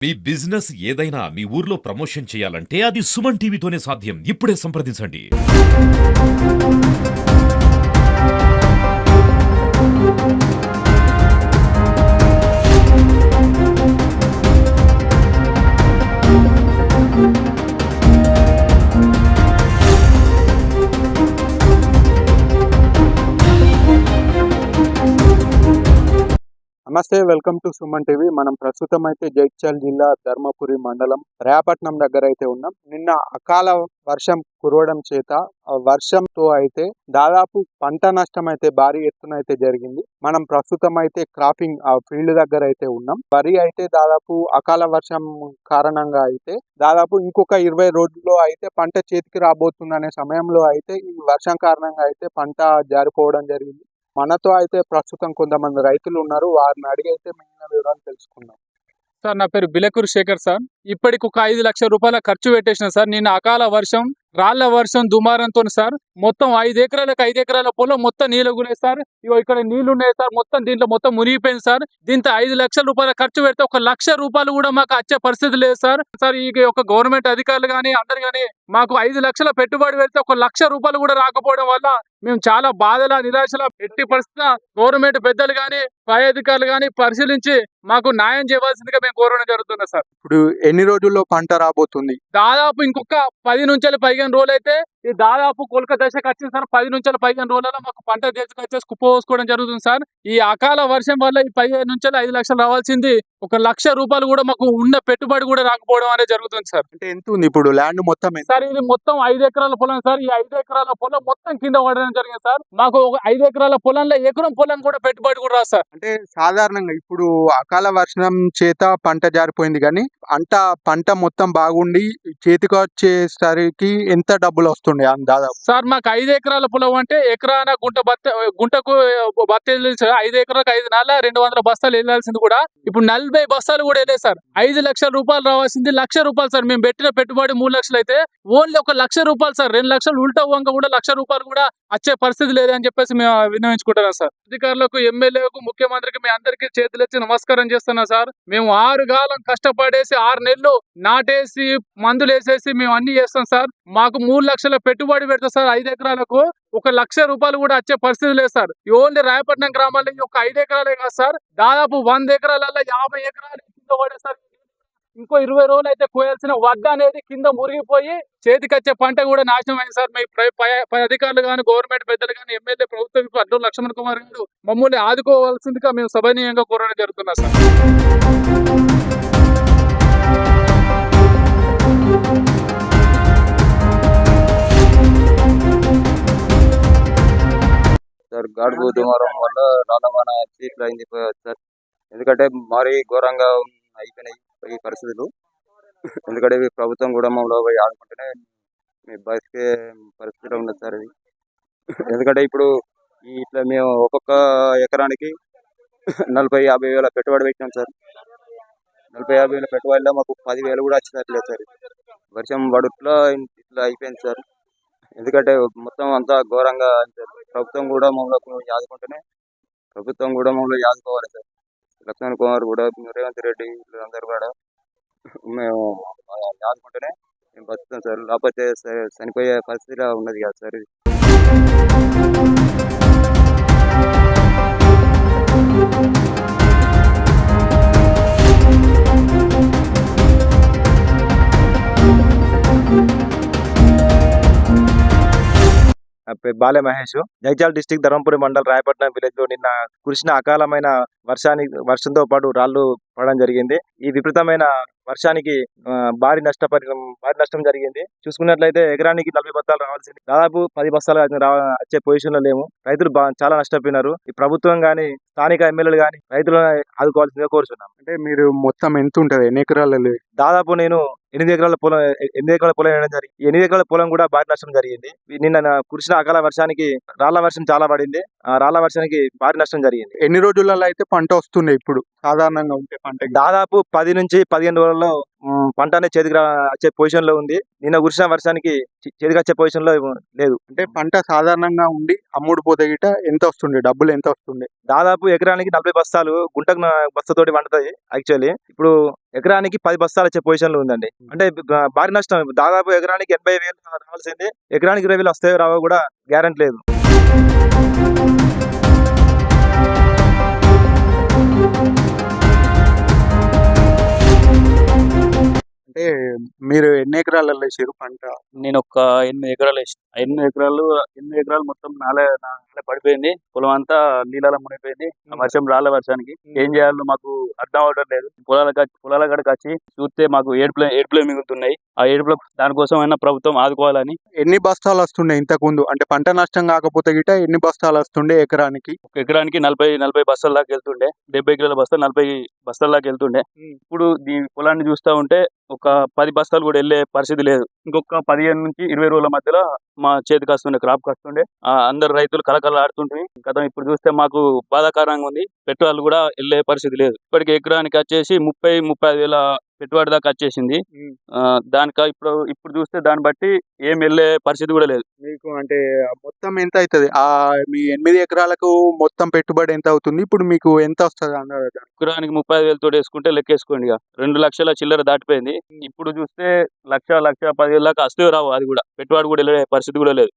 మీ business ఏదైనా మీ ఊర్లో promotion చేయాలంటే అది సుమన్ టీవీతోనే సాధ్యం. ఇప్పుడే సంప్రదించండి. నమస్తే, వెల్కమ్ టు సుమన్ టీవీ. మనం ప్రస్తుతం అయితే జగిత్యాల జిల్లా ధర్మపురి మండలం రేపట్నం దగ్గర అయితే ఉన్నాం. నిన్న అకాల వర్షం కురవడం చేత వర్షంతో అయితే దాదాపు పంట నష్టం అయితే భారీ ఎత్తున అయితే జరిగింది. మనం ప్రస్తుతం అయితే క్రాపింగ్ ఫీల్డ్ దగ్గర అయితే ఉన్నాం. వరి అయితే దాదాపు అకాల వర్షం కారణంగా అయితే దాదాపు ఇంకొక 20 రోజుల్లో అయితే పంట చేతికి రాబోతుందనే సమయంలో అయితే ఈ వర్షం కారణంగా అయితే పంట జారిపోవడం జరిగింది. మనతో అయితే ప్రస్తుతం కొంతమంది రైతులు ఉన్నారు. వారిని అడిగి అయితే మిగిలిన వివరాలు తెలుసుకుందాం. సార్, నా పేరు బిలకూరు శేఖర్ సార్. ఇప్పటికి ఒక 5 లక్షల రూపాయల ఖర్చు పెట్టేసిన సార్. నిన్న అకాల వర్షం, రాళ్ల వర్షం దుమారంతో సార్ మొత్తం 5 ఎకరాలకు 5 ఎకరాల పొలం మొత్తం నీళ్ళు గునే సార్. ఇగో ఇక్కడ నీళ్లు ఉన్నాయి సార్. మొత్తం దీంట్లో మొత్తం మునిగిపోయింది సార్. దీంతో 5 లక్షల రూపాయల ఖర్చు పెడితే 1 లక్ష రూపాయలు కూడా మాకు వచ్చే పరిస్థితి లేదు సార్. సార్, ఈ ఒక గవర్నమెంట్ అధికారులు కానీ అందరు కానీ మాకు 5 లక్షల పెట్టుబడి పెడితే 1 లక్ష రూపాయలు కూడా రాకపోవడం వల్ల మేము చాలా బాధల నిరాశల ఎట్టి పరిస్థితి గవర్నమెంట్ పెద్దలు కానీ పై అధికారులు కానీ పరిశీలించి మాకు న్యాయం చేయవలసిందిగా మేము కోరడం జరుగుతుంది సార్. ఇప్పుడు ఎన్ని రోజుల్లో పంట రాబోతుంది? దాదాపు ఇంకొక 10 నుంచి 15 రోజులు అయితే ఈ దాదాపు కొలక దశకు వచ్చింది సార్. 10 నుంచి 15 రోజులలో మాకు పంట వచ్చేసి కుప్పపోసుకోవడం జరుగుతుంది సార్. ఈ అకాల వర్షం వల్ల ఈ 15 నుంచి 5 లక్షలు రావాల్సింది 1 లక్ష రూపాయలు కూడా మాకు ఉన్న పెట్టుబడి కూడా రాకపోవడం అనేది జరుగుతుంది సార్. అంటే ఎంత ఉంది ఇప్పుడు ల్యాండ్ మొత్తం? సార్, ఇది మొత్తం 5 ఎకరాల పొలం సార్. ఈ 5 ఎకరాల పొలం మొత్తం కింద పడడం జరిగింది సార్. మాకు ఒక 5 ఎకరాల పొలంలో ఎకరం పొలం కూడా పెట్టుబడి కూడా రాదు సార్. అంటే సాధారణంగా ఇప్పుడు అకాల వర్షం చేత పంట జారిపోయింది, కానీ పంట మొత్తం బాగుండి చేతికి వచ్చేసరికి ఎంత డబ్బులు వస్తుండే దాదాపు? సార్, మాకు 5 ఎకరాల పొలం అంటే ఎకరాన గుంటకు బత్త 5 ఎకరాలకు 5 నాళ్ళ 200 బస్తాలు వెళ్ళాల్సింది కూడా ఇప్పుడు 40 బస్తాలు కూడా వెళ్ళాయి సార్. 5 లక్షల రూపాయలు రావాల్సింది 1 లక్ష రూపాయలు సార్. మేము పెట్టిన పెట్టుబడి 3 లక్షలు అయితే ఓన్లీ 1 లక్ష రూపాయలు సార్. 2 లక్షలు ఉల్టా వంగ కూడా 1 లక్ష రూపాయలు కూడా వచ్చే పరిస్థితి లేదని చెప్పేసి మేము విన్నవించుకుంటున్నాం సార్. అధికారులకు, ఎమ్మెల్యేలకు, ముఖ్యమంత్రికి మీ అందరికీ చేతులెత్తి నమస్కారం చేస్తున్నాం సార్. మేము 6 కాలం కష్టపడేసి 6 నెలలు నాటేసి మందులు వేసేసి మేము అన్ని చేస్తాం సార్. మాకు 3 లక్షల పెట్టుబడి పెడతాం సార్. 5 ఎకరాలకు 1 లక్ష రూపాయలు కూడా వచ్చే పరిస్థితి లేదు సార్. ఓన్లీ రాయపట్నం గ్రామాల్లో ఒక 5 ఎకరాలే కాదు సార్, దాదాపు 100 ఎకరాలలో 50 ఎకరాలు కింద పడే సార్. ఇంకో 20 రోజులు అయితే కోయాల్సిన వడ్డ అనేది కింద మురిగిపోయి చేతికి వచ్చే పంట కూడా నాశనం అయింది సార్. మీ పై అధికారులు కానీ, గవర్నమెంట్ పెద్దలు కానీ, ఎమ్మెల్యే, ప్రభుత్వం అడ్డూరు లక్ష్మణ్ కుమార్ గారు మమ్మల్ని ఆదుకోవాల్సిందిగా మేము సభనీయంగా కోరడం జరుగుతున్నా సార్. సార్, గాడుపు దుమారం వల్ల రాళ్ళవాన చీట్లు అయింది సార్. ఎందుకంటే మరీ ఘోరంగా అయిపోయినాయి ఈ పరిస్థితులు. ఎందుకంటే ప్రభుత్వం కూడా మమ్మల్ని పోయి ఆడుకుంటేనే మీ బతికే పరిస్థితిలో ఉన్నది సార్ ఇది. ఎందుకంటే ఇప్పుడు ఇట్లా మేము ఒక్కొక్క ఎకరానికి 40-50 వేల పెట్టుబడి పెట్టినాం సార్. 40-50 వేల పెట్టుబడిలో మాకు 10,000 కూడా వచ్చినట్లేదు సార్. వర్షం పడుట్లో ఇట్లా అయిపోయింది సార్. ఎందుకంటే మొత్తం అంతా ఘోరంగా ప్రభుత్వం కూడా మమ్మల్ని ఆదుకుంటేనే ఆదుకోవాలి సార్. లక్ష్మణ్ కుమార్ కూడా, రేవంత్ రెడ్డి అందరు కూడా మేము ఆదుకుంటేనే మేము బతుకుతాం సార్. లేకపోతే చనిపోయే పరిస్థితిలో ఉన్నది కదా సార్ ఇది. బాలే మహేష్, జగిత్యాల డిస్టిక్ ధర్మపురి మండల్ రాయపట్నం విలేజ్ లో నిన్న కురిసిన అకాలమైన వర్షంతో పాటు రాళ్లు పడడం జరిగింది. ఈ విపరీతమైన వర్షానికి భారీ నష్టం జరిగింది. చూసుకున్నట్లయితే ఎకరానికి 40 బస్తాలు రావాల్సింది దాదాపు 10 బస్తాలు వచ్చే పొజిషన్ లో లేము. రైతులు చాలా నష్టపోయినారు. ఈ ప్రభుత్వం గాని, స్థానిక ఎమ్మెల్యేలు గాని రైతులను ఆదుకోవాల్సిందిగా కోరుచున్నాం. అంటే మీరు మొత్తం ఎంత ఉంటది? ఎన్ని ఎకరాలు? దాదాపు నేను 8 ఎకరాల పొలం వేయడం జరిగింది. 8 ఎకరాల పొలం కూడా భారీ నష్టం జరిగింది. నిన్న కురిసిన అకాల వర్షానికి రాళ్ల వర్షం చాలా పడింది. రాళ్ల వర్షానికి భారీ నష్టం జరిగింది. ఎన్ని రోజులలో అయితే పంట వస్తుండే ఇప్పుడు సాధారణంగా ఉంటే పంట దాదాపు 10 నుంచి 15 రోజుల్లో పంట అనేది చేతికి వచ్చే పొజిషన్ లో ఉంది. నిన్న కురిసిన వర్షానికి చేతికి వచ్చే పొజిషన్ లో లేదు. అంటే పంట సాధారణంగా ఉండి అమ్ముడు పోతే గిట ఎంత వస్తుండే, డబ్బులు ఎంత వస్తుండే? దాదాపు ఎకరానికి 40 బస్తాలు గుంటకు బస్తతోటి వండుతాయి. యాక్చువల్లీ ఇప్పుడు ఎకరానికి 10 బస్తాలు వచ్చే పొజిషన్ లో ఉందండి. అంటే భారీ నష్టం. దాదాపు ఎకరానికి 80,000 రావాల్సింది, ఎకరానికి 20,000 వస్తాయో రావో కూడా గ్యారెంటీ లేదు. అంటే మీరు ఎన్ని ఎకరాలలో వేసారు పంట? నేను ఒక 8 ఎకరాలు వేసిన. 8 ఎకరాలు మొత్తం నాలే పడిపోయింది. పొలం అంతా నీళ్ళలో మునిగిపోయింది. ఆ వర్షం రాళ్ళ వర్షానికి ఏం చేయాలో మాకు అర్థం అవడం లేదు. పొలాల కాడికి వచ్చి చూస్తే మాకు ఏడుపులే మిగులుతున్నాయి. ఆ ఏడుపుల దానికోసం అయినా ప్రభుత్వం ఆదుకోవాలని. ఎన్ని బస్తాలు వస్తుండే ఇంతకు ముందు? అంటే పంట నష్టం కాకపోతే గిట ఎన్ని బస్తాలు వస్తుండే ఎకరానికి? ఒక ఎకరానికి 40 బస్తాల దాకా వెళ్తుండే. 70 కిలోల బస్తా 40 బస్తాల దాకా వెళ్తుండే. ఇప్పుడు ఈ పొలాన్ని చూస్తా ఉంటే ఒక 10 బస్తాలు కూడా వెళ్ళే పరిస్థితి లేదు. ఇంకొక 15 నుంచి 20 రోజుల మధ్యలో మా చేతికి వస్తుండే, క్రాప్ వస్తుండే. అందరు రైతులు కలకల ఆడుతుంటే గతం ఇప్పుడు చూస్తే మాకు బాధాకరంగా ఉంది. పెట్టుబడులు కూడా వెళ్ళే పరిస్థితి లేదు. ఇప్పటికి ఎకరానికి వచ్చేసి 30-35 వేల పెట్టుబడి దాకా వచ్చేసింది. దానికి ఇప్పుడు చూస్తే దాన్ని బట్టి ఏం వెళ్ళే పరిస్థితి కూడా లేదు. మీకు అంటే మొత్తం ఎంత అవుతుంది? మీ 8 ఎకరాలకు మొత్తం పెట్టుబడి ఎంత అవుతుంది? ఇప్పుడు మీకు ఎంత వస్తుంది అన్నారు? ఎకరానికి 35,000 తోటి వేసుకుంటే లెక్కేసుకోండి. ఇక 2 లక్షల చిల్లర దాటిపోయింది. ఇప్పుడు చూస్తే 1,10,000 దాకా వస్తే రావు. అది కూడా పెట్టుబడి కూడా వెళ్ళే పరిస్థితి కూడా లేదు.